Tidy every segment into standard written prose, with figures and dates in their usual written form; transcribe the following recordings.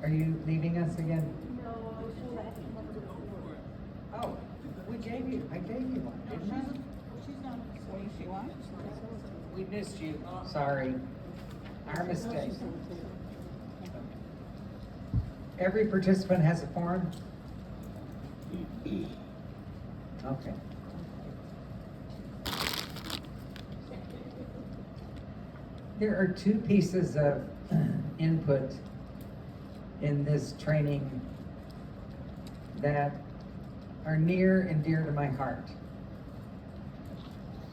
Are you leaving us again? No, she'll have to come over to the floor. Oh, I gave you one, didn't I? She's not, so if she wants. We missed you. Sorry. Our mistake. Every participant has a form? Okay. There are two pieces of input in this training that are near and dear to my heart.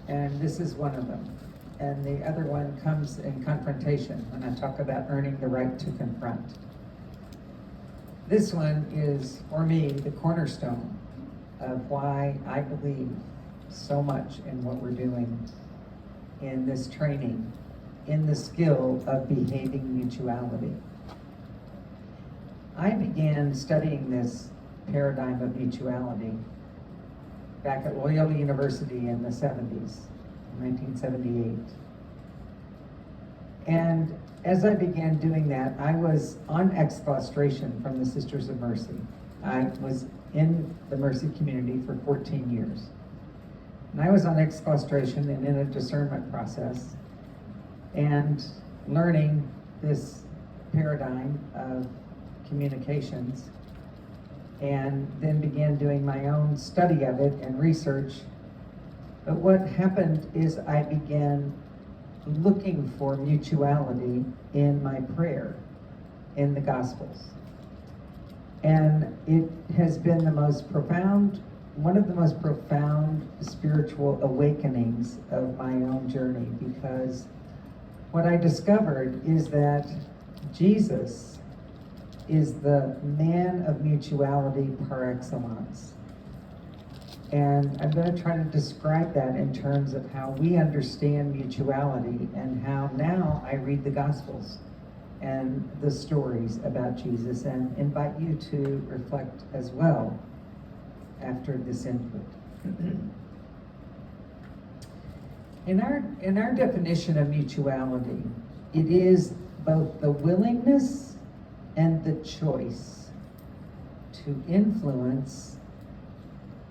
And this is one of them. And the other one comes in confrontation when I talk about earning the right to confront. This one is, for me, the cornerstone of why I believe so much in what we're doing in this training, in the skill of behaving mutuality. I began studying this paradigm of mutuality back at Loyola University in the 70s, 1978. And as I began doing that, I was on exclustration from the Sisters of Mercy. I was in the Mercy community for 14 years. And I was on exclustration and in a discernment process and learning this paradigm of communications, and then began doing my own study of it and research. But what happened is I began looking for mutuality in my prayer in the Gospels. And it has been one of the most profound spiritual awakenings of my own journey, because what I discovered is that Jesus is the man of mutuality par excellence. And I'm going to try to describe that in terms of how we understand mutuality and how now I read the Gospels and the stories about Jesus, and invite you to reflect as well after this input. In our definition of mutuality, it is both the willingness and the choice to influence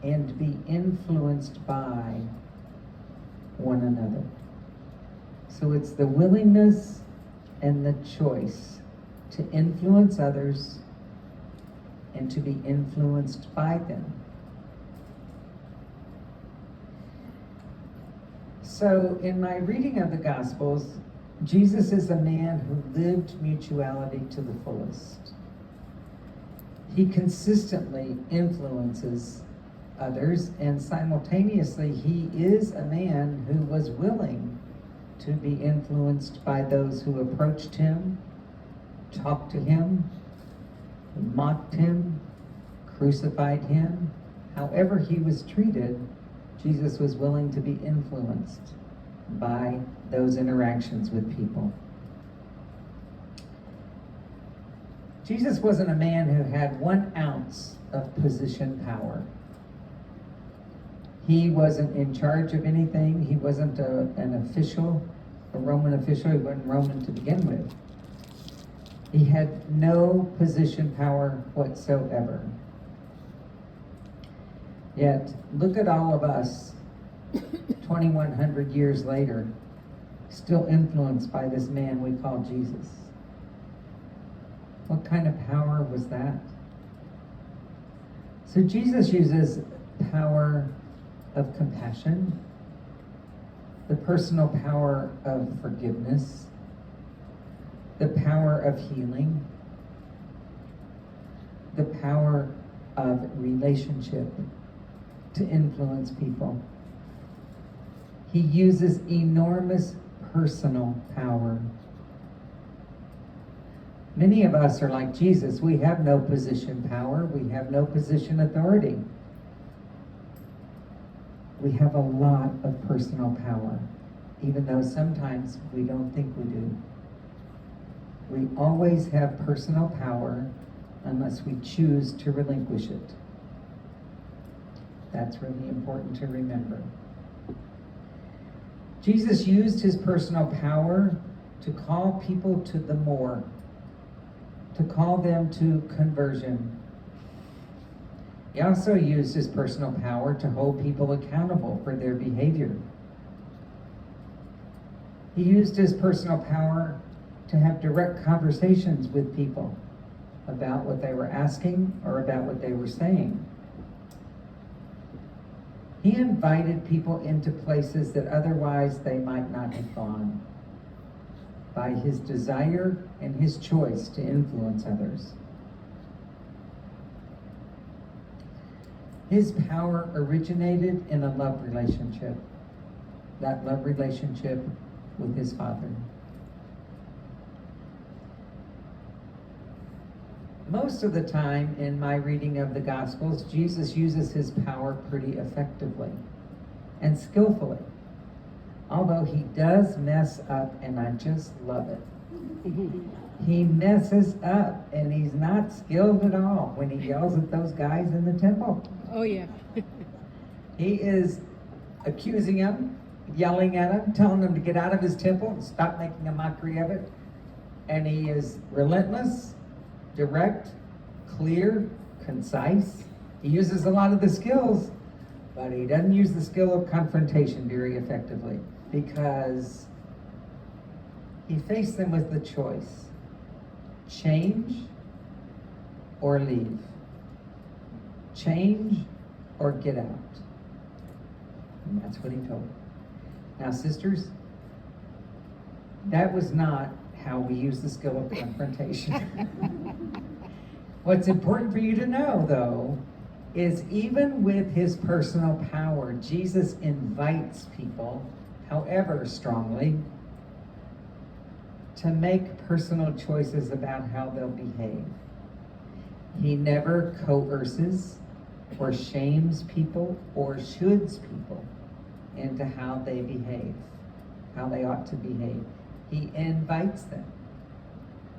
and be influenced by one another. So it's the willingness and the choice to influence others and to be influenced by them. So in my reading of the Gospels, Jesus is a man who lived mutuality to the fullest. He consistently influences others, and simultaneously he is a man who was willing to be influenced by those who approached him, talked to him, mocked him, crucified him. However he was treated, Jesus was willing to be influenced by those interactions with people. Jesus wasn't a man who had 1 ounce of position power. He wasn't in charge of anything. He wasn't an official, a Roman official. He wasn't Roman to begin with. He had no position power whatsoever. Yet, look at all of us, 2,100 years later, still influenced by this man we call Jesus. What kind of power was that? So Jesus uses power of compassion, the personal power of forgiveness, the power of healing, the power of relationship to influence people. He uses enormous personal power. Many of us are like Jesus. We have no position power. We have no position authority. We have a lot of personal power, even though sometimes we don't think we do. We always have personal power unless we choose to relinquish it. That's really important to remember. Jesus used his personal power to call people to the more. to call them to conversion. He also used his personal power to hold people accountable for their behavior. He used his personal power to have direct conversations with people about what they were asking or about what they were saying. He invited people into places that otherwise they might not have gone by his desire and his choice to influence others. His power originated in a love relationship, that love relationship with his Father. Most of the time in my reading of the Gospels, Jesus uses his power pretty effectively and skillfully. Although he does mess up, and I just love it. He messes up, and he's not skilled at all when he yells at those guys in the temple. Oh, yeah. He is accusing them, yelling at them, telling them to get out of his temple and stop making a mockery of it. And he is relentless, direct, clear, concise. He uses a lot of the skills, but he doesn't use the skill of confrontation very effectively because he faced them with the choice: change or leave. Change or get out. And that's what he told them. Now, sisters, that was not how we use the skill of confrontation. What's important for you to know, though, is even with his personal power, Jesus invites people, however strongly, to make personal choices about how they'll behave. He never coerces or shames people or shoulds people into how they behave, how they ought to behave. He invites them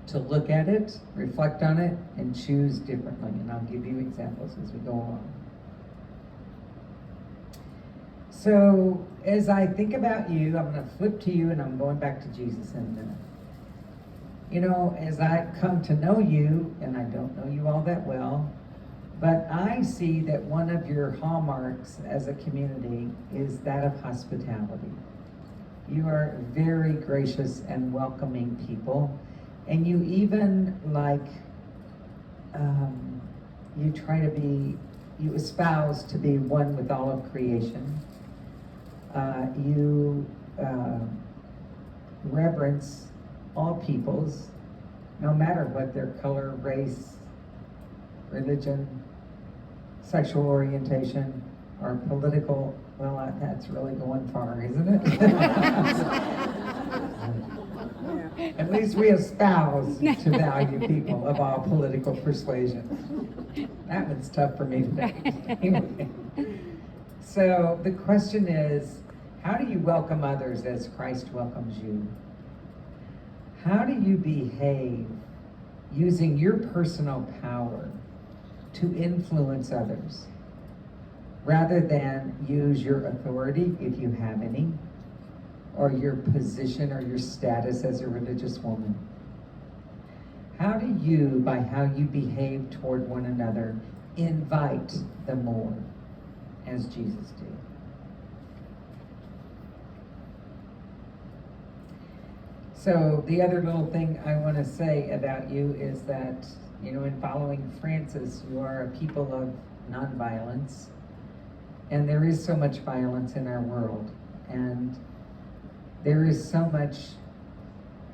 to look at it, reflect on it, and choose differently. And I'll give you examples as we go along. So as I think about you, I'm going to flip to you and I'm going back to Jesus in a minute. You know, as I come to know you, and I don't know you all that well, but I see that one of your hallmarks as a community is that of hospitality. You are very gracious and welcoming people, and you even you espouse to be one with all of creation. You reverence all peoples, no matter what their color, race, religion, sexual orientation, or political. Well, that's really going far, isn't it? At least we espouse to value people of all political persuasion. That one's tough for me today. Anyway. So the question is, how do you welcome others as Christ welcomes you? How do you behave using your personal power to influence others, rather than use your authority, if you have any, or your position or your status as a religious woman? How do you, by how you behave toward one another, invite the more, as Jesus did? So the other little thing I want to say about you is that, you know, in following Francis, you are a people of nonviolence. And there is so much violence in our world. And there is so much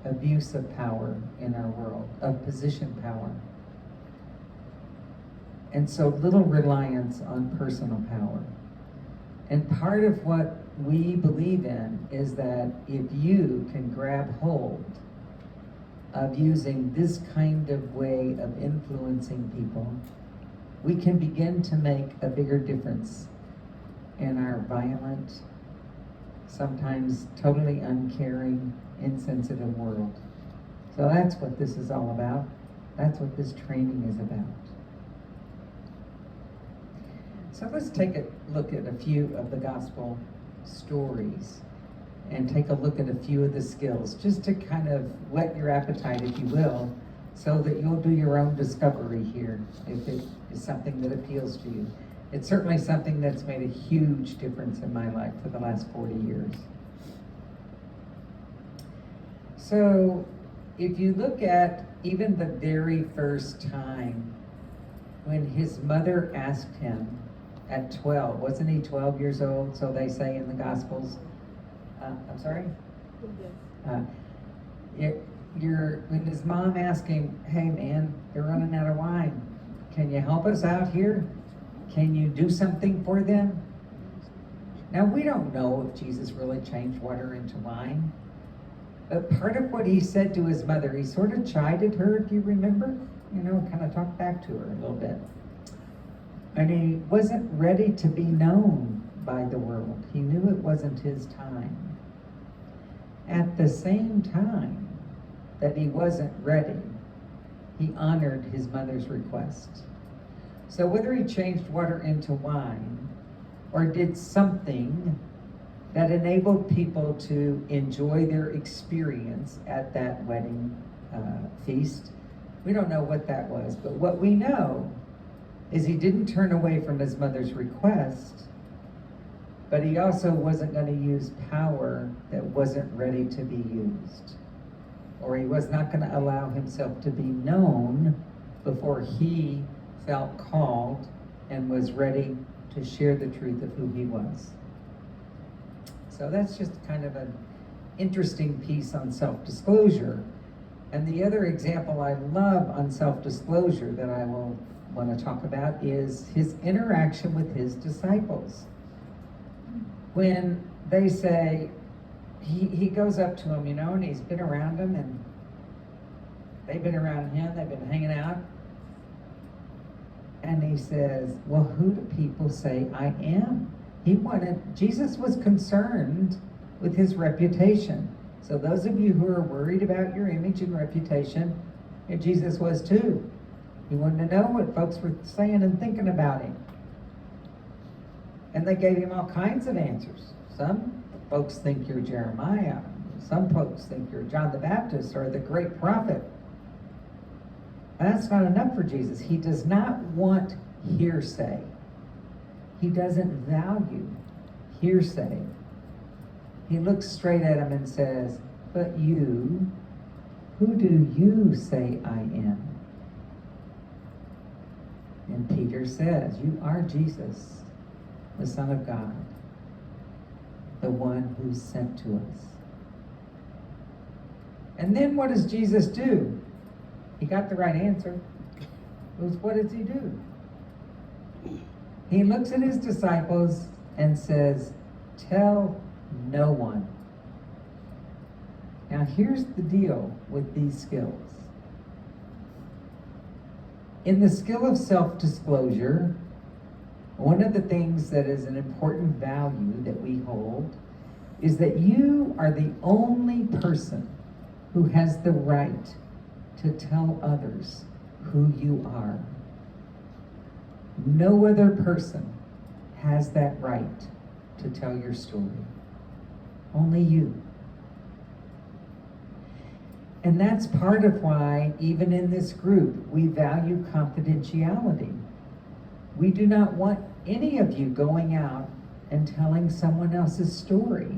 abuse of power in our world, of position power. And so little reliance on personal power. And part of what we believe in is that if you can grab hold of using this kind of way of influencing people, we can begin to make a bigger difference in our violent, sometimes totally uncaring, insensitive world. So that's what this is all about. That's what this training is about. So let's take a look at a few of the gospel stories and take a look at a few of the skills, just to kind of whet your appetite, if you will, so that you'll do your own discovery here if it is something that appeals to you. It's certainly something that's made a huge difference in my life for the last 40 years. So if you look at even the very first time when his mother asked him at 12, wasn't he 12 years old? So they say in the Gospels. I'm sorry? When his mom asked him, hey man, they're running out of wine. Can you help us out here? Can you do something for them? Now we don't know if Jesus really changed water into wine. But part of what he said to his mother, he sort of chided her, if you remember, kind of talked back to her a little bit. And he wasn't ready to be known by the world. He knew it wasn't his time. At the same time that he wasn't ready, he honored his mother's request. So whether he changed water into wine or did something that enabled people to enjoy their experience at that wedding feast, we don't know what that was. But what we know is he didn't turn away from his mother's request, but he also wasn't going to use power that wasn't ready to be used. Or he was not going to allow himself to be known before he felt called and was ready to share the truth of who he was. So that's just kind of an interesting piece on self-disclosure. And the other example I love on self-disclosure that I will want to talk about is his interaction with his disciples. When they say, he goes up to them, and he's been around them, and they've been around him, they've been hanging out. And he says, well, who do people say I am? Jesus was concerned with his reputation. So those of you who are worried about your image and reputation, Jesus was too. He wanted to know what folks were saying and thinking about him. And they gave him all kinds of answers. Some folks think you're Jeremiah. Some folks think you're John the Baptist or the great prophet. That's not enough for Jesus. He does not want hearsay. He doesn't value hearsay. He looks straight at him and says, but you, who do you say I am? And Peter says, you are Jesus, the Son of God, the one who's sent to us. And then what does Jesus do? He got the right answer. What does he do? He looks at his disciples and says, tell no one. Now here's the deal with these skills. In the skill of self-disclosure, one of the things that is an important value that we hold is that you are the only person who has the right to tell others who you are. No other person has that right to tell your story. Only you. And that's part of why, even in this group, we value confidentiality. We do not want any of you going out and telling someone else's story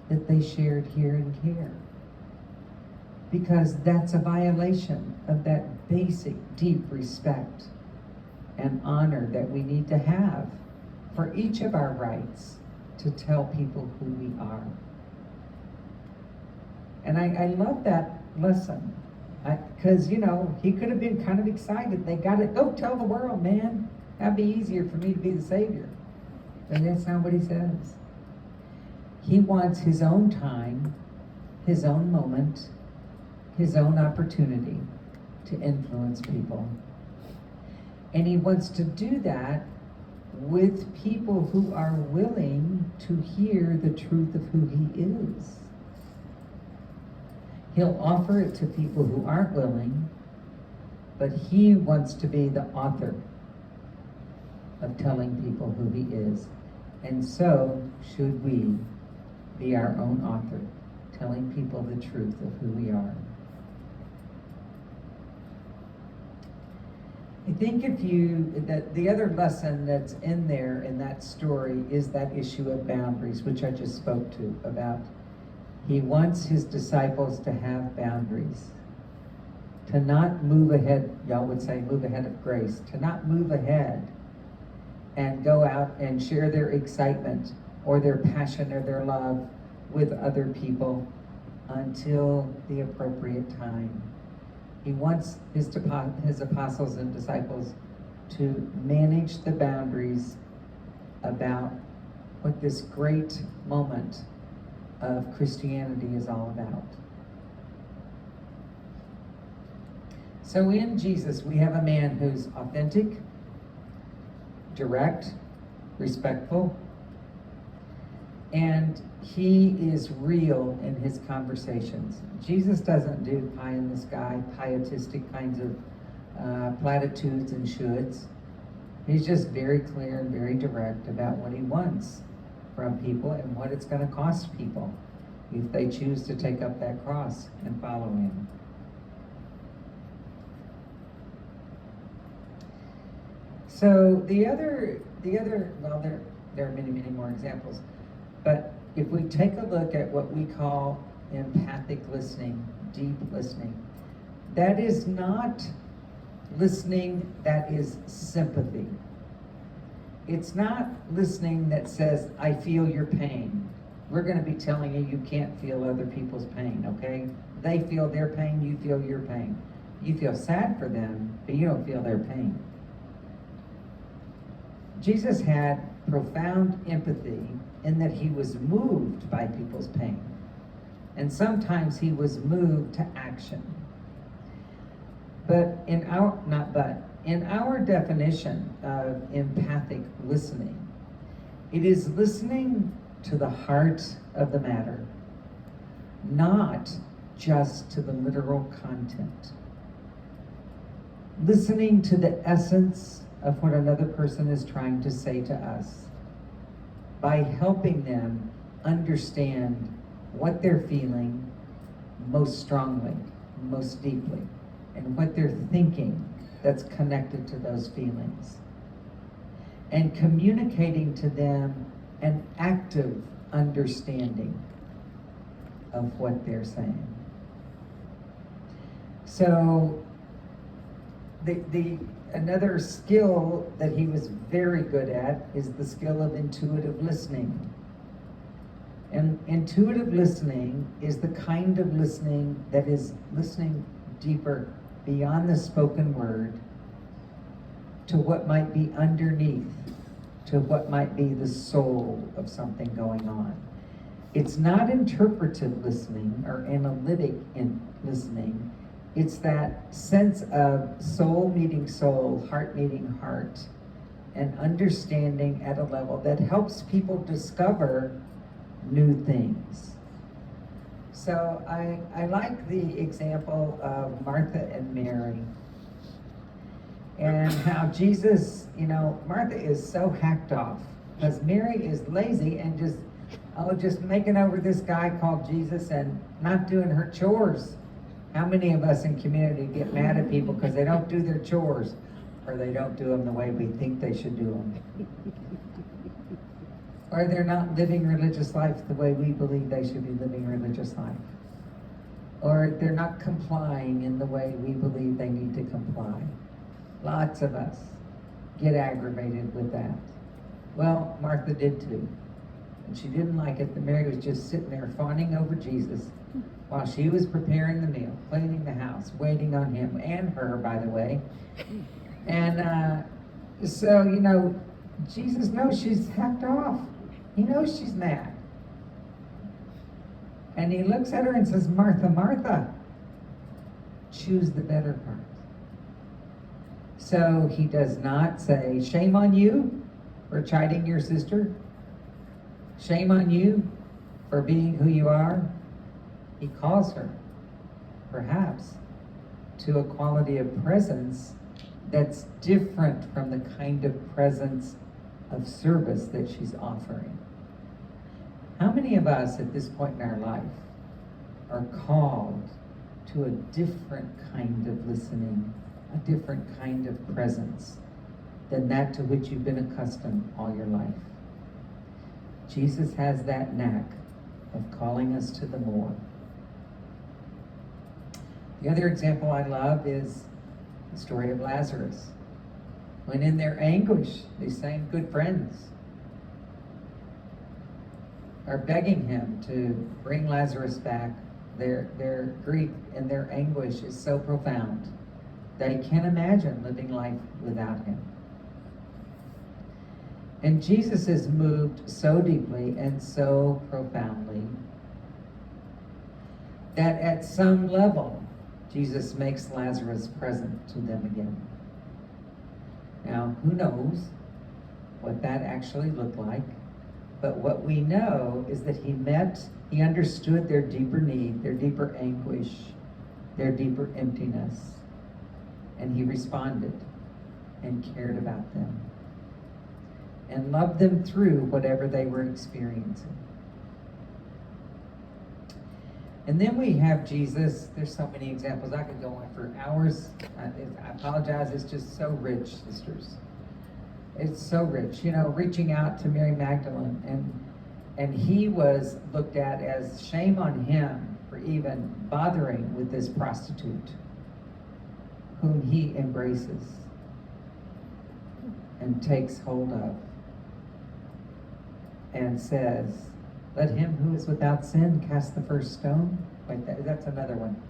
that they shared here in care. Because that's a violation of that basic, deep respect and honor that we need to have for each of our rights to tell people who we are. And I love that lesson. Because, he could have been kind of excited. They got it. Go tell the world, man. That'd be easier for me to be the Savior. But that's not what he says. He wants his own time, his own moment, his own opportunity to influence people. And he wants to do that with people who are willing to hear the truth of who he is. He'll offer it to people who aren't willing, but he wants to be the author of telling people who he is. And so should we be our own author, telling people the truth of who we are. I think that the other lesson that's in there in that story is that issue of boundaries, which I just spoke to about. He wants his disciples to have boundaries, to not move ahead, y'all would say move ahead of grace, to not move ahead and go out and share their excitement or their passion or their love with other people until the appropriate time. He wants his apostles and disciples to manage the boundaries about what this great moment of Christianity is all about. So in Jesus, we have a man who's authentic, direct, respectful, and he is real in his conversations. Jesus doesn't do pie in the sky, pietistic kinds of platitudes and shoulds. He's just very clear and very direct about what he wants from people and what it's going to cost people if they choose to take up that cross and follow him. So the other, well, there are many, many more examples, but if we take a look at what we call empathic listening, deep listening, that is not listening that is sympathy. It's not listening that says, I feel your pain. We're going to be telling you you can't feel other people's pain, okay? They feel their pain, you feel your pain. You feel sad for them, but you don't feel their pain. Jesus had profound empathy in that he was moved by people's pain. And sometimes he was moved to action. In our definition of empathic listening, it is listening to the heart of the matter, not just to the literal content. Listening to the essence of what another person is trying to say to us by helping them understand what they're feeling most strongly, most deeply, and what they're thinking that's connected to those feelings. And communicating to them an active understanding of what they're saying. So another skill that he was very good at is the skill of intuitive listening. And intuitive listening is the kind of listening that is listening deeper beyond the spoken word to what might be underneath, to what might be the soul of something going on. It's not interpretive listening or analytic listening. It's that sense of soul meeting soul, heart meeting heart, and understanding at a level that helps people discover new things. So I like the example of Martha and Mary and how Jesus, Martha is so hacked off because Mary is lazy and just making over this guy called Jesus and not doing her chores. How many of us in community get mad at people because they don't do their chores or they don't do them the way we think they should do them? Or they're not living religious life the way we believe they should be living religious life. Or they're not complying in the way we believe they need to comply. Lots of us get aggravated with that. Well, Martha did too. And she didn't like it that Mary was just sitting there fawning over Jesus while she was preparing the meal, cleaning the house, waiting on him and her, by the way. And so, Jesus knows she's hacked off. He knows she's mad. And he looks at her and says, Martha, Martha, choose the better part. So he does not say, shame on you for chiding your sister. Shame on you for being who you are. He calls her, perhaps, to a quality of presence that's different from the kind of presence of service that she's offering. How many of us at this point in our life are called to a different kind of listening a different kind of presence than that to which you've been accustomed all your life. Jesus has that knack of calling us to the more. The other example I love is the story of Lazarus. When in their anguish, these same good friends are begging him to bring Lazarus back. Their grief and their anguish is so profound that he can't imagine living life without him. And Jesus is moved so deeply and so profoundly that at some level, Jesus makes Lazarus present to them again. Now, who knows what that actually looked like? But what we know is that he understood their deeper need, their deeper anguish, their deeper emptiness. And he responded and cared about them and loved them through whatever they were experiencing. And then we have Jesus. There's so many examples. I could go on for hours. I apologize. It's just so rich, sisters. It's so rich. You know, reaching out to Mary Magdalene, and he was looked at as shame on him for even bothering with this prostitute whom he embraces and takes hold of and says, "Let him who is without sin cast the first stone." Wait, that's another one.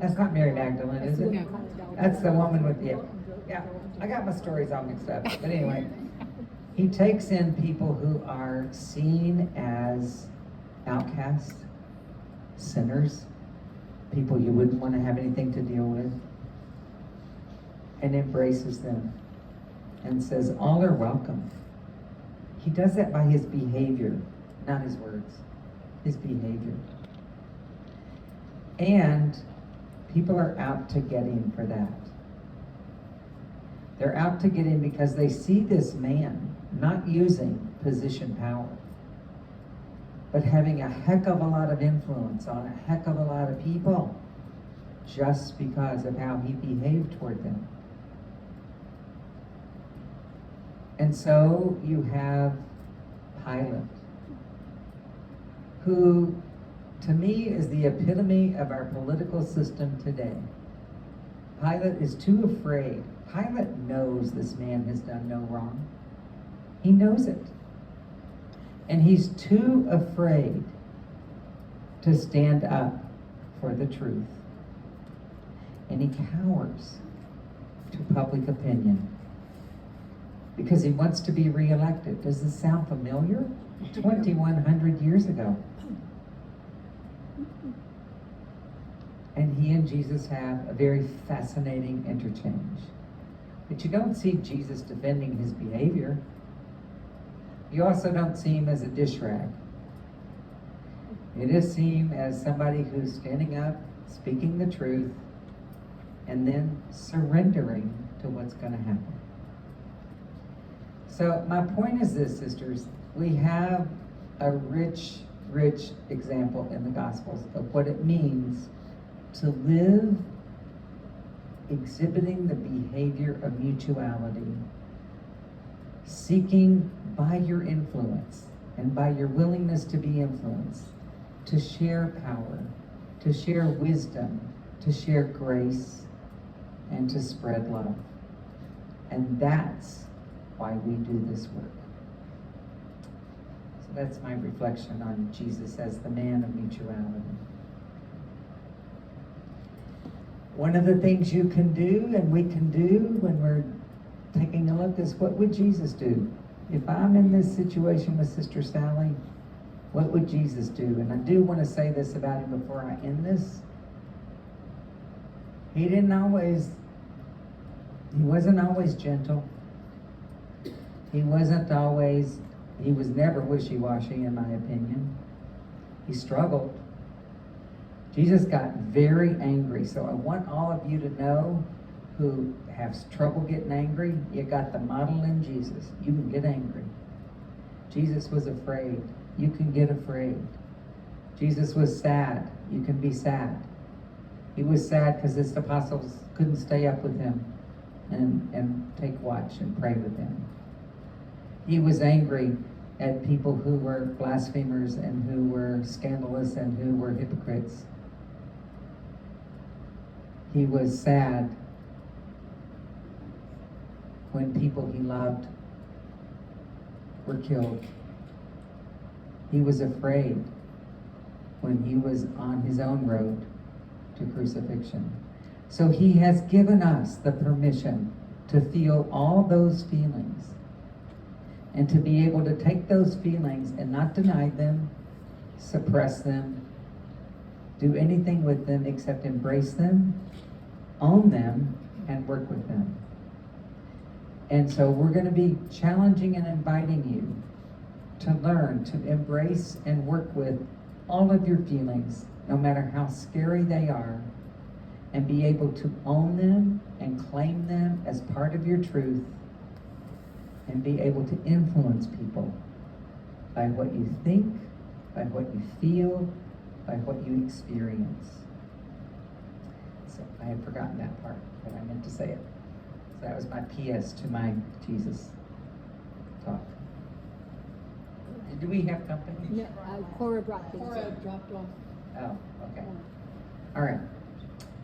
That's not Mary Magdalene, is it? That's the woman with the... Yeah, I got my stories all mixed up. But anyway, he takes in people who are seen as outcasts, sinners, people you wouldn't want to have anything to deal with, and embraces them and says, all are welcome. He does that by his behavior, not his words, his behavior. And people are out to get him for that. They're out to get him because they see this man not using position power, but having a heck of a lot of influence on a heck of a lot of people just because of how he behaved toward them. And so you have Pilate, who to me is the epitome of our political system today. Pilate is too afraid. Pilate knows this man has done no wrong. He knows it. And he's too afraid to stand up for the truth. And he cowers to public opinion because he wants to be reelected. Does this sound familiar? 2,100 years ago. And he and Jesus have a very fascinating interchange. But you don't see Jesus defending his behavior. You also don't see him as a dish rag. You just see him as somebody who's standing up, speaking the truth, and then surrendering to what's going to happen. So my point is this, sisters. We have a rich, rich example in the Gospels of what it means to live exhibiting the behavior of mutuality, seeking by your influence and by your willingness to be influenced, to share power, to share wisdom, to share grace, and to spread love. And that's why we do this work. So that's my reflection on Jesus as the man of mutuality. One of the things you can do and we can do when we're taking a look is, what would Jesus do? If I'm in this situation with Sister Sally, what would Jesus do? And I do want to say this about him before I end this. He wasn't always gentle. He was never wishy-washy, in my opinion. He struggled. Jesus got very angry. So I want all of you to know who have trouble getting angry, you got the model in Jesus. You can get angry. Jesus was afraid. You can get afraid. Jesus was sad. You can be sad. He was sad because his apostles couldn't stay up with him and take watch and pray with him. He was angry at people who were blasphemers and who were scandalous and who were hypocrites. He was sad when people he loved were killed. He was afraid when he was on his own road to crucifixion. So he has given us the permission to feel all those feelings and to be able to take those feelings and not deny them, suppress them, do anything with them except embrace them, own them, and work with them. And so we're going to be challenging and inviting you to learn to embrace and work with all of your feelings, no matter how scary they are, and be able to own them and claim them as part of your truth, and be able to influence people by what you think, by what you feel, by what you experience. So I had forgotten that part, but I meant to say it. So that was my PS to my Jesus talk. Do we have company? Yeah, Cora dropped things Cora in. dropped off. Oh, okay. All right.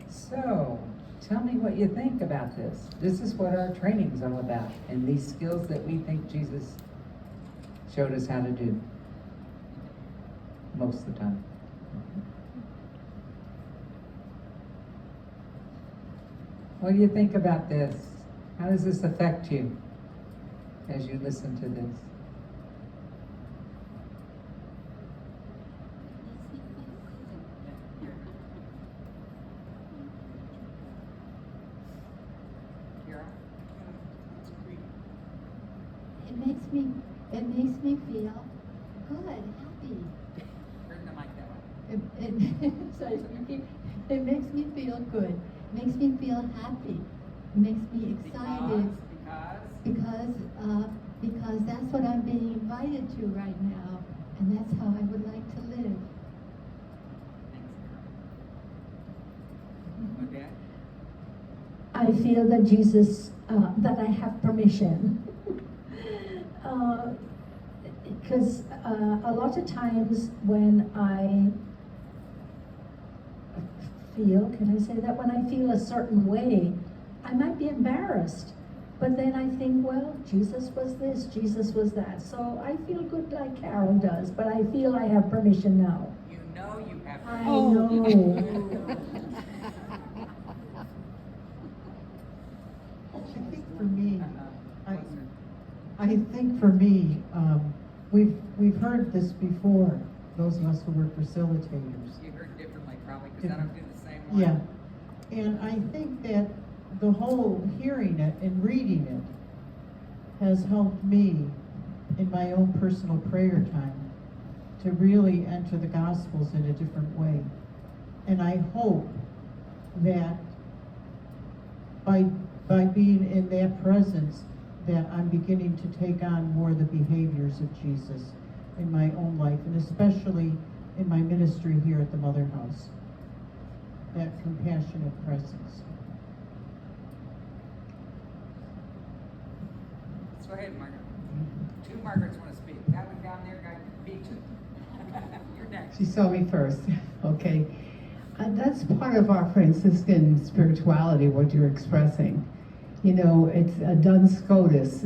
So, tell me what you think about this. This is what our training is all about, and these skills that we think Jesus showed us how to do most of the time. What do you think about this? How does this affect you as you listen to this? It makes me feel good, happy. Bring the mic that way. Sorry, it makes me feel good. Makes me feel happy. Makes me excited because that's what I'm being invited to right now, and that's how I would like to live. Okay. I feel that Jesus, that I have permission. Because a lot of times when I feel, can I say that? When I feel a certain way, I might be embarrassed. But then I think, well, Jesus was this, Jesus was that. So I feel good like Carol does, but I feel I have permission now. You know you have I Oh. know. I think for me, I think for me, we've heard this before, those of us who were facilitators. You heard differently probably, because I don't do the same one. Yeah, and I think that the whole hearing it and reading it has helped me in my own personal prayer time to really enter the Gospels in a different way. And I hope that by being in that presence, that I'm beginning to take on more of the behaviors of Jesus in my own life, and especially in my ministry here at the Mother House. That compassionate presence. Go ahead, Margaret. Two Margarets want to speak. That one down there, guy, beat you. You're next. She saw me first. Okay. That's part of our Franciscan spirituality, what you're expressing. You know, it's Duns Scotus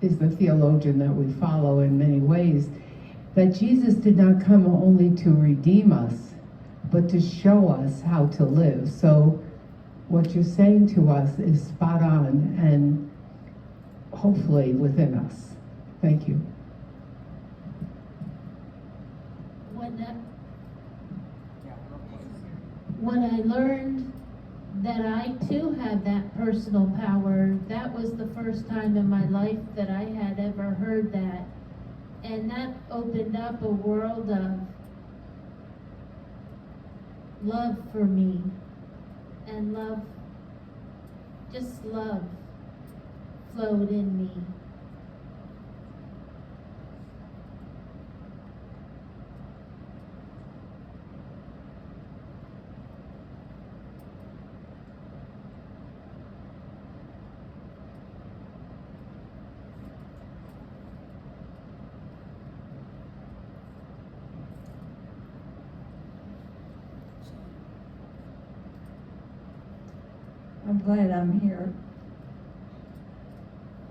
is the theologian that we follow in many ways, that Jesus did not come only to redeem us, but to show us how to live. So what you're saying to us is spot on and hopefully within us. Thank you. When I learned that I too have that personal power, that was the first time in my life that I had ever heard that. And that opened up a world of love for me. And love, just love, flowed in me. I'm glad I'm here.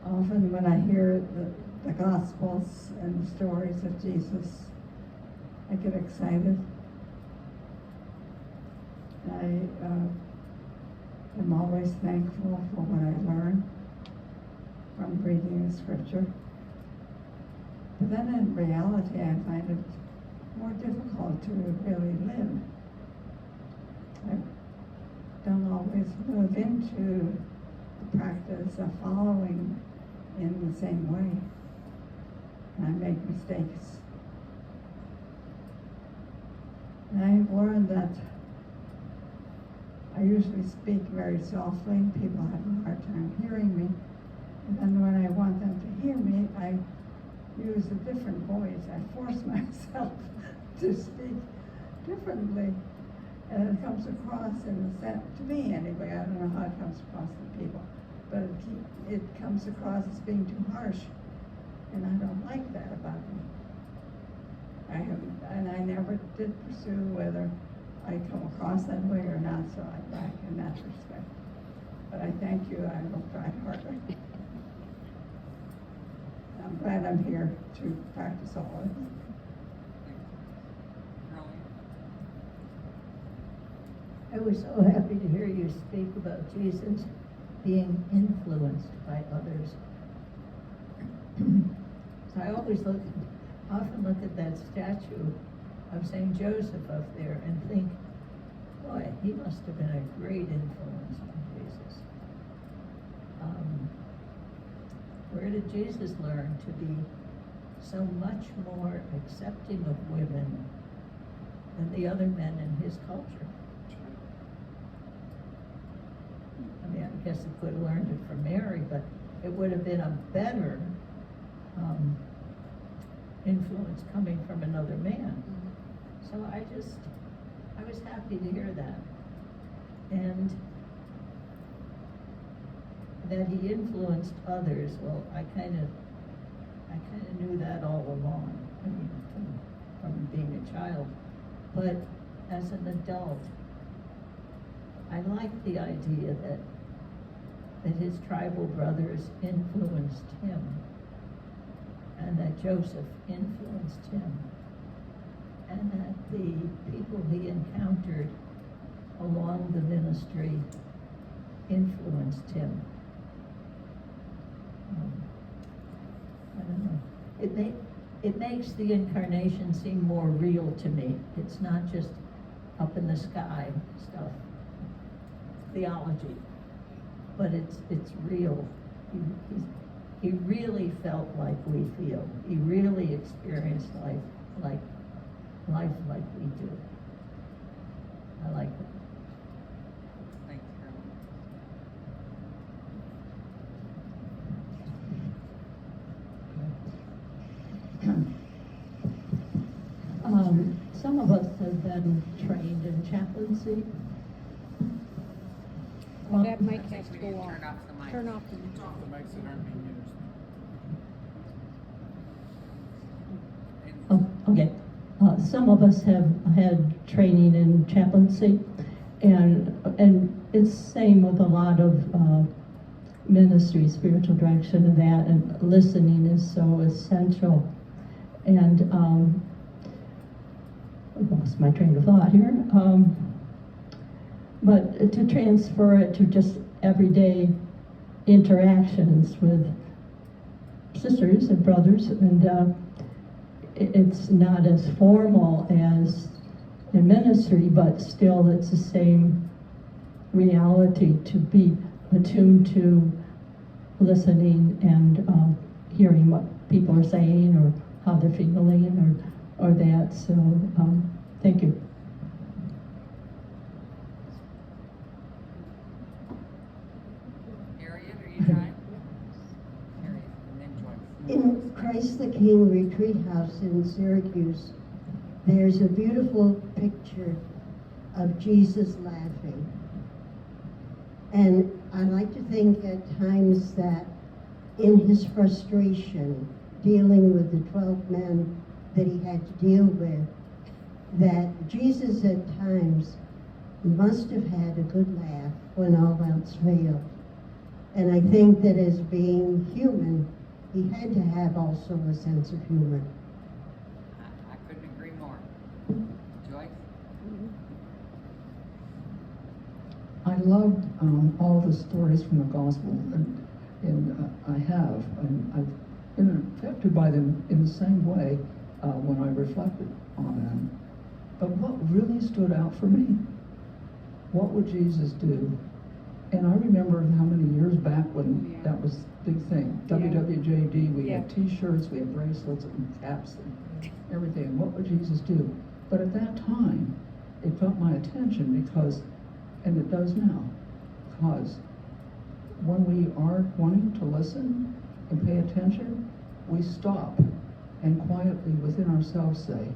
Often when I hear the Gospels and the stories of Jesus, I get excited. I am always thankful for what I learn from reading the scripture. But then in reality, I find it more difficult to really live. I don't always move into the practice of following in the same way. And I make mistakes. And I've learned that I usually speak very softly, and people have a hard time hearing me. And then when I want them to hear me, I use a different voice. I force myself to speak differently. And it comes across in the sense, to me anyway, I don't know how it comes across to people, but it comes across as being too harsh. And I don't like that about me. And I never did pursue whether I come across that way or not, so I back in that respect. But I thank you, I will try harder. I'm glad I'm here to practice all of it. I was so happy to hear you speak about Jesus being influenced by others. So I often look at that statue of St. Joseph up there and think, boy, he must have been a great influence on Jesus. Where did Jesus learn to be so much more accepting of women than the other men in his culture? I mean, I guess he could have learned it from Mary, but it would have been a better influence coming from another man. So I was happy to hear that. And that he influenced others, well, I kind of knew that all along, I mean, from being a child. But as an adult, I liked the idea that his tribal brothers influenced him, and that Joseph influenced him, and that the people he encountered along the ministry influenced him. I don't know. It makes the incarnation seem more real to me. It's not just up in the sky stuff, theology, but it's real. He really felt like we feel. He really experienced life like we do. I like that. Thanks, Some of us have been trained in chaplaincy. That mic has to go off. Turn off the mic. Turn off the It's off the mics that aren't being used. Oh, okay. Some of us have had training in chaplaincy, and it's same with a lot of ministry, spiritual direction, and that, and listening is so essential. And I lost my train of thought here. But to transfer it to just everyday interactions with sisters and brothers, and it's not as formal as in ministry, but still it's the same reality to be attuned to listening and hearing what people are saying or how they're feeling or that. So thank you. Harriet, are you trying? Harriet, and then Joyce. In Christ the King Retreat House in Syracuse, there's a beautiful picture of Jesus laughing. And I like to think at times that in his frustration, dealing with the 12 men that he had to deal with, that Jesus at times must have had a good laugh when all else failed. And I think that as being human, he had to have also a sense of humor. I couldn't agree more. Joyce? I loved all the stories from the gospel, and I have, and I've been affected by them in the same way when I reflected on them. But what really stood out for me, what would Jesus do? And I remember how many years back when that was the big thing, WWJD, we had t-shirts, we had bracelets and caps and everything. What would Jesus do? But at that time, it felt my attention because, and it does now, because when we are wanting to listen and pay attention, we stop and quietly within ourselves say,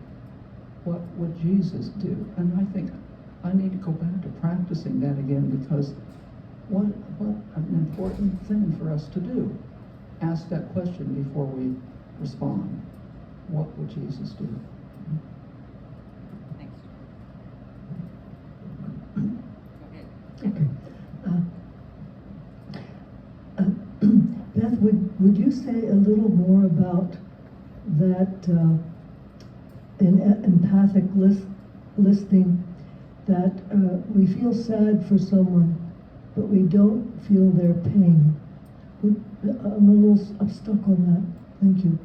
what would Jesus do? And I think I need to go back to practicing that again, because what an important thing for us to do. Ask that question before we respond. What would Jesus do? Thanks. Go ahead. Okay. Beth, would you say a little more about that in empathic listening, that we feel sad for someone, but we don't feel their pain? I'm stuck on that. Thank you.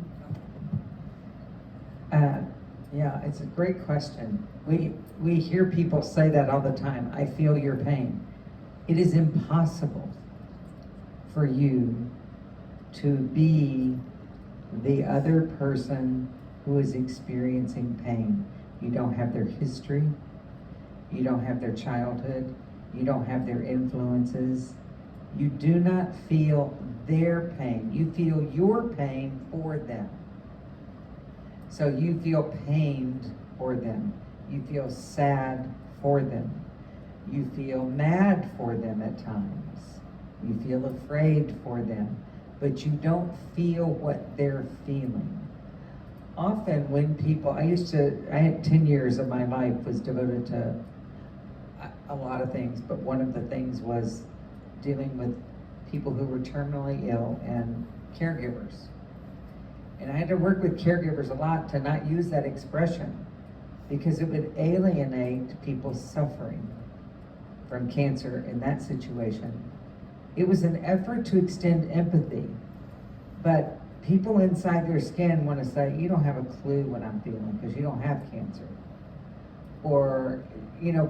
Yeah, it's a great question. We hear people say that all the time. I feel your pain. It is impossible for you to be the other person who is experiencing pain. You don't have their history. You don't have their childhood. You don't have their influences. You do not feel their pain. You feel your pain for them. So you feel pained for them. You feel sad for them. You feel mad for them at times. You feel afraid for them. But you don't feel what they're feeling. Often when people, I had 10 years of my life was devoted to a lot of things, but one of the things was dealing with people who were terminally ill and caregivers. And I had to work with caregivers a lot to not use that expression, because it would alienate people suffering from cancer in that situation. It was an effort to extend empathy, but people inside their skin want to say, you don't have a clue what I'm feeling because you don't have cancer. Or,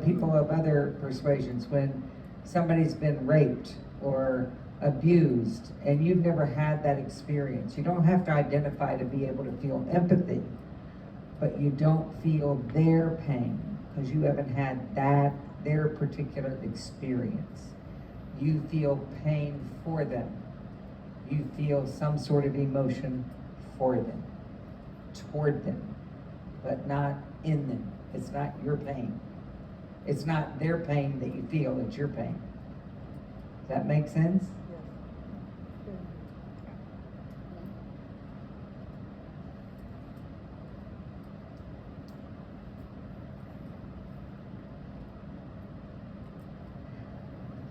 people of other persuasions, when somebody's been raped or abused and you've never had that experience, you don't have to identify to be able to feel empathy, but you don't feel their pain because you haven't had their particular experience. You feel pain for them. You feel some sort of emotion for them, toward them, but not in them. It's not your pain. It's not their pain that you feel, it's your pain. Does that make sense?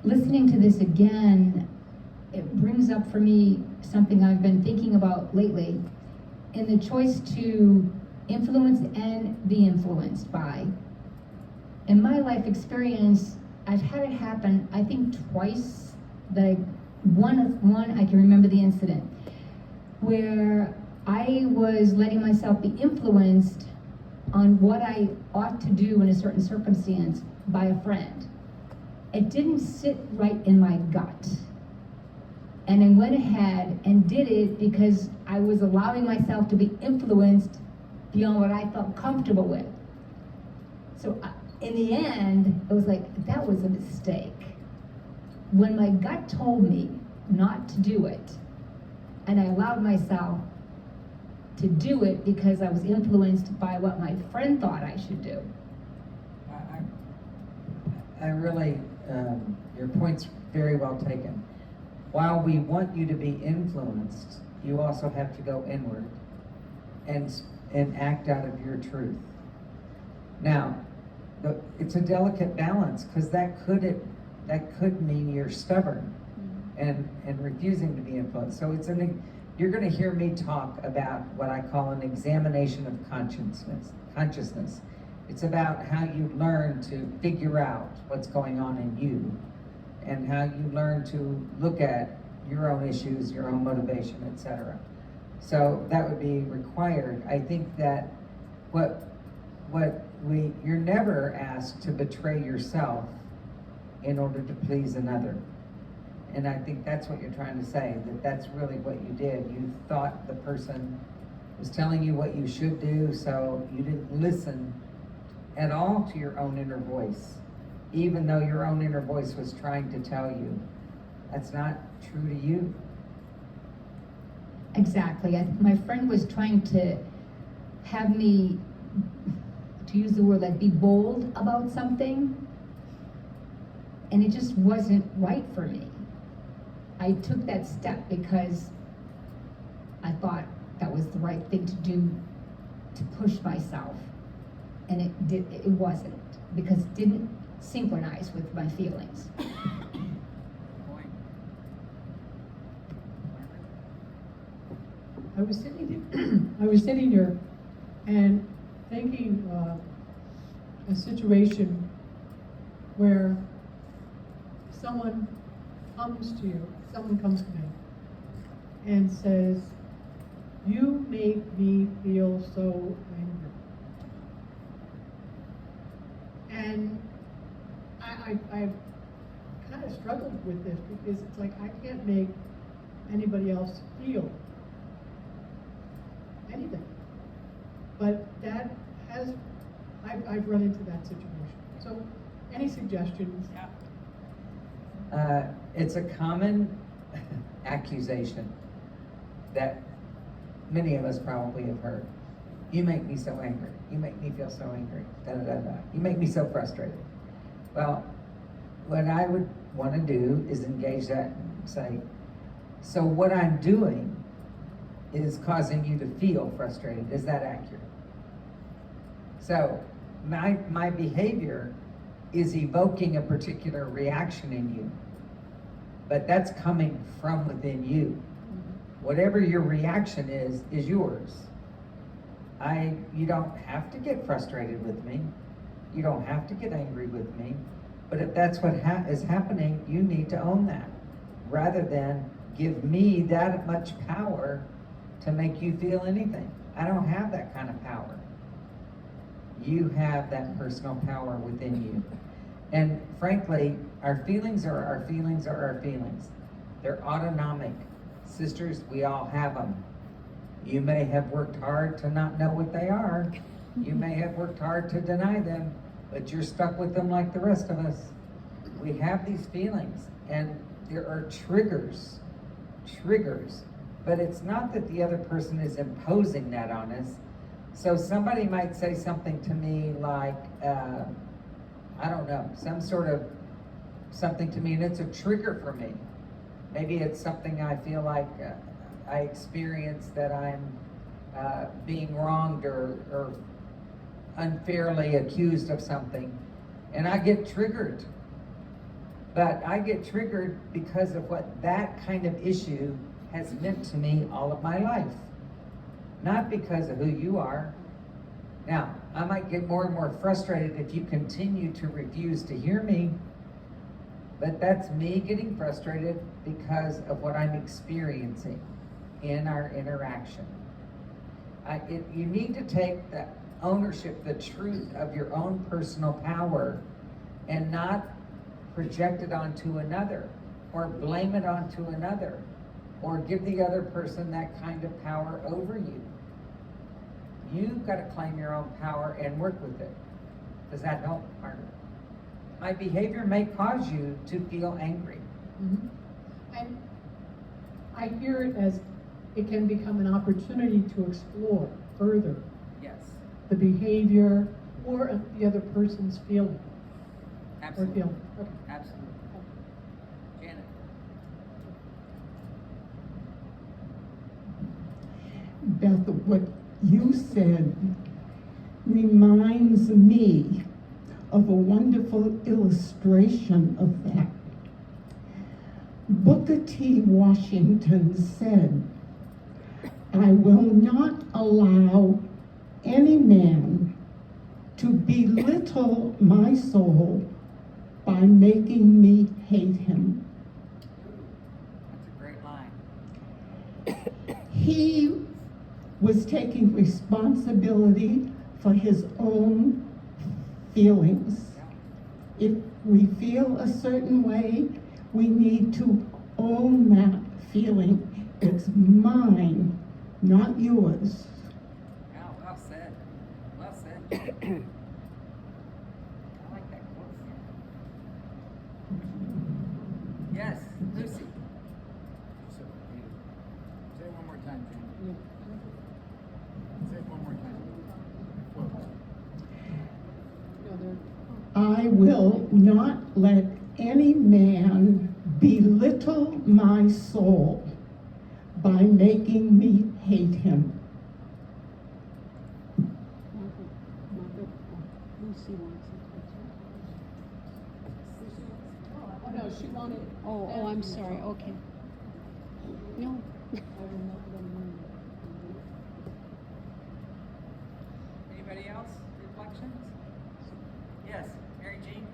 Listening to this again, it brings up for me something I've been thinking about lately, in the choice to influence and be influenced by. In my life experience, I've had it happen, I think twice, that one I can remember the incident, where I was letting myself be influenced on what I ought to do in a certain circumstance by a friend. It didn't sit right in my gut. And I went ahead and did it because I was allowing myself to be influenced beyond what I felt comfortable with. So in the end, it was like, that was a mistake. When my gut told me not to do it, and I allowed myself to do it because I was influenced by what my friend thought I should do. I really, your point's very well taken. While we want you to be influenced, you also have to go inward and act out of your truth. Now, it's a delicate balance, because that could mean you're stubborn and refusing to be influenced. So you're going to hear me talk about what I call an examination of consciousness. It's about how you learn to figure out what's going on in you, and how you learn to look at your own issues, your own motivation, etc. So that would be required. I think that you're never asked to betray yourself in order to please another. And I think that's what you're trying to say, that that's really what you did. You thought the person was telling you what you should do, so you didn't listen at all to your own inner voice, even though your own inner voice was trying to tell you that's not true to you. Exactly. My friend was trying to have me, to use the word, like, be bold about something, and it just wasn't right for me. I took that step because I thought that was the right thing to do, to push myself, and it wasn't, because it didn't synchronize with my feelings. I was sitting here and thinking a situation where someone comes to me and says, "You make me feel so angry." And I've kind of struggled with this, because it's like I can't make anybody else feel anything. But that has, I've run into that situation. So, any suggestions? It's a common accusation that many of us probably have heard. You make me so angry. You make me feel so angry. Da da da da. You make me so frustrated. Well, what I would want to do is engage that and say, so what I'm doing is causing you to feel frustrated. Is that accurate? So my behavior is evoking a particular reaction in you, but that's coming from within you. Whatever your reaction is yours. You don't have to get frustrated with me. You don't have to get angry with me. But if that's what is happening, you need to own that, rather than give me that much power to make you feel anything. I don't have that kind of power. You have that personal power within you. And frankly, our feelings are our feelings are our feelings. They're autonomic. Sisters, we all have them. You may have worked hard to not know what they are. You may have worked hard to deny them, but you're stuck with them like the rest of us. We have these feelings, and there are triggers, but it's not that the other person is imposing that on us. So somebody might say something to me like, I don't know, some sort of something to me, and it's a trigger for me. Maybe it's something I feel like I experience, that I'm being wronged or unfairly accused of something, and I get triggered. But I get triggered because of what that kind of issue has meant to me all of my life, not because of who you are. Now, I might get more and more frustrated if you continue to refuse to hear me, but that's me getting frustrated because of what I'm experiencing in our interaction. You need to take the ownership, the truth of your own personal power, and not project it onto another, or blame it onto another, or give the other person that kind of power over you. You've got to claim your own power and work with it. Does that help, Margaret? My behavior may cause you to feel angry. Mm-hmm. And I hear it as it can become an opportunity to explore further. Yes. The behavior or the other person's feeling. Absolutely. Or feeling. Okay. Absolutely. Janet. Beth, what you said reminds me of a wonderful illustration of that. Booker T. Washington said, "I will not allow any man to belittle my soul by making me hate him." That's a great line. He was taking responsibility for his own feelings. If we feel a certain way, we need to own that feeling. It's mine, not yours. Yeah, well said. Well said. I like that quote. Yes, Lucy. Say it one more time, Jane. Say it one more time. I will not let any man belittle my soul by making me hate him. Lucy wants it. Oh, no, she wanted. Oh, I'm sorry, okay. No. Anybody else? Reflections? Yes, Mary Jean?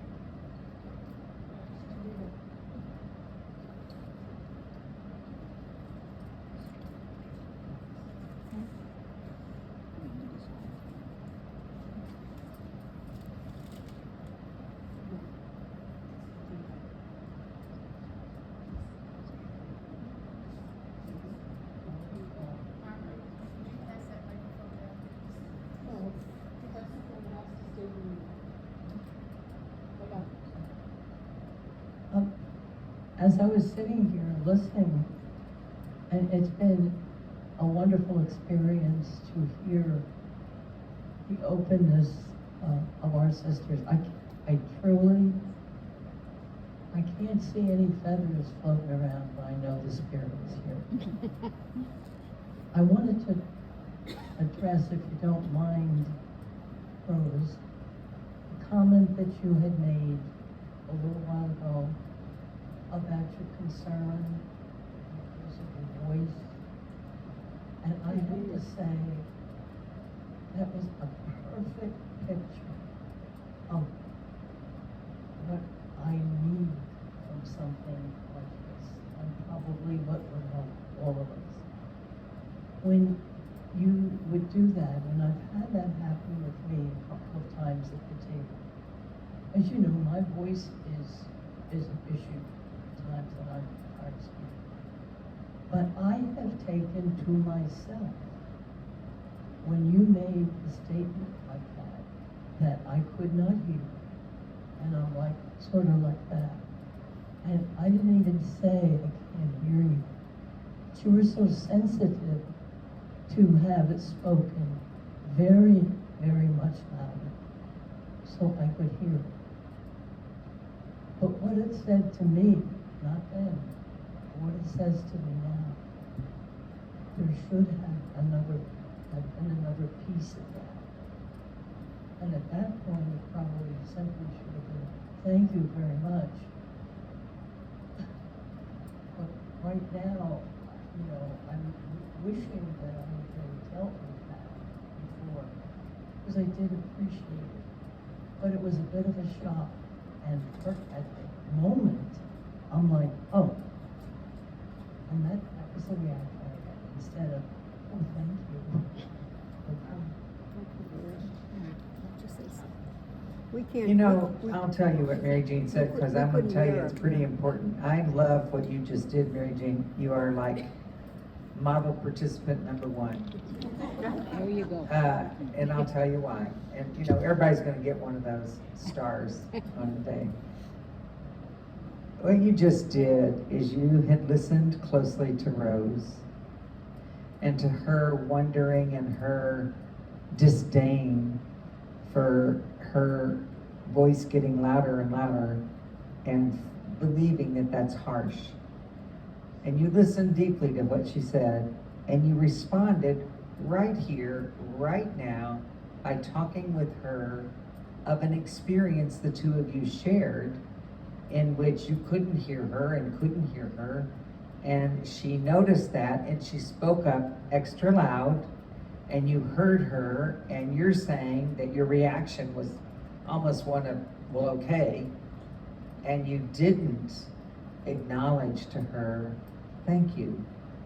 As I was sitting here listening, and it's been a wonderful experience to hear the openness of our sisters. I truly, I can't see any feathers floating around, but I know the Spirit is here. I wanted to address, if you don't mind, Rose, the comment that you had made a little while ago about your concern because of your voice. And I have to say, that was a perfect picture of what I need from something like this, and probably what would help all of us. When you would do that, and I've had that happen with me a couple of times at the table. As you know, my voice is an issue times that I'm hard speaking. But I have taken to myself, when you made a statement like that I could not hear, and I'm like, sort of like that. And I didn't even say, I can't hear you. But you were so sensitive to have it spoken very, very much louder, so I could hear it. But what it said to me, not then, what it says to me now, there should have been another piece of that. And at that point, it probably simply should have been, thank you very much. But right now, you know, I'm wishing that I had dealt with that before, because I did appreciate it. But it was a bit of a shock, and at the moment, I'm like, oh. And that was the reaction I had, instead of, oh, thank you. We can't. You know, I'll tell you what Mary Jean said, because I'm going to tell you it's pretty important. I love what you just did, Mary Jean. You are like model participant number one. There you go. And I'll tell you why. And you know, everybody's going to get one of those stars on the day. What you just did is you had listened closely to Rose and to her wondering and her disdain for her voice getting louder and louder and believing that that's harsh. And you listened deeply to what she said, and you responded right here, right now, by talking with her of an experience the two of you shared in which you couldn't hear her and couldn't hear her. And she noticed that and she spoke up extra loud, and you heard her, and you're saying that your reaction was almost one of, well, okay. And you didn't acknowledge to her, thank you.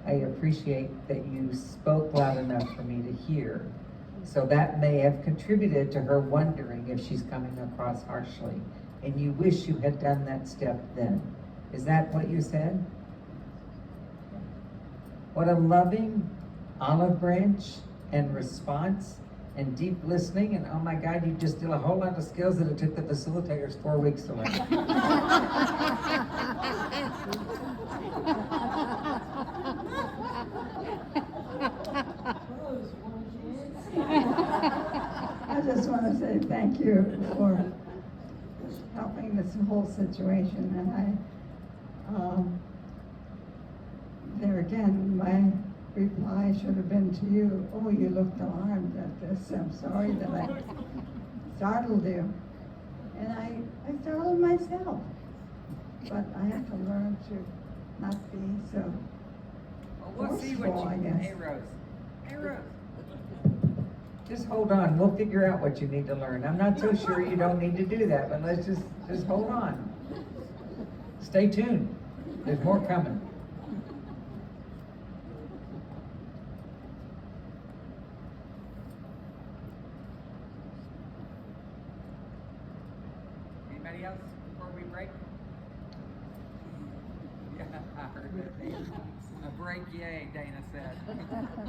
I appreciate that you spoke loud enough for me to hear. So that may have contributed to her wondering if she's coming across harshly. And you wish you had done that step then. Is that what you said? What a loving olive branch and response and deep listening. And oh my God, you just did a whole lot of skills that it took the facilitators 4 weeks to learn. I just want to say thank you for helping this whole situation, and there again, my reply should have been to you, oh, you looked alarmed at this, I'm sorry that I startled you. And I startled myself, but I have to learn to not be so Well, we'll see what forceful, I you guess. Hey, Rose. Hey, Rose. Just hold on. We'll figure out what you need to learn. I'm not so sure you don't need to do that, but let's just hold on. Stay tuned. There's more coming. Anybody else before we break? Yeah, I heard it. A break, yay, Dana said.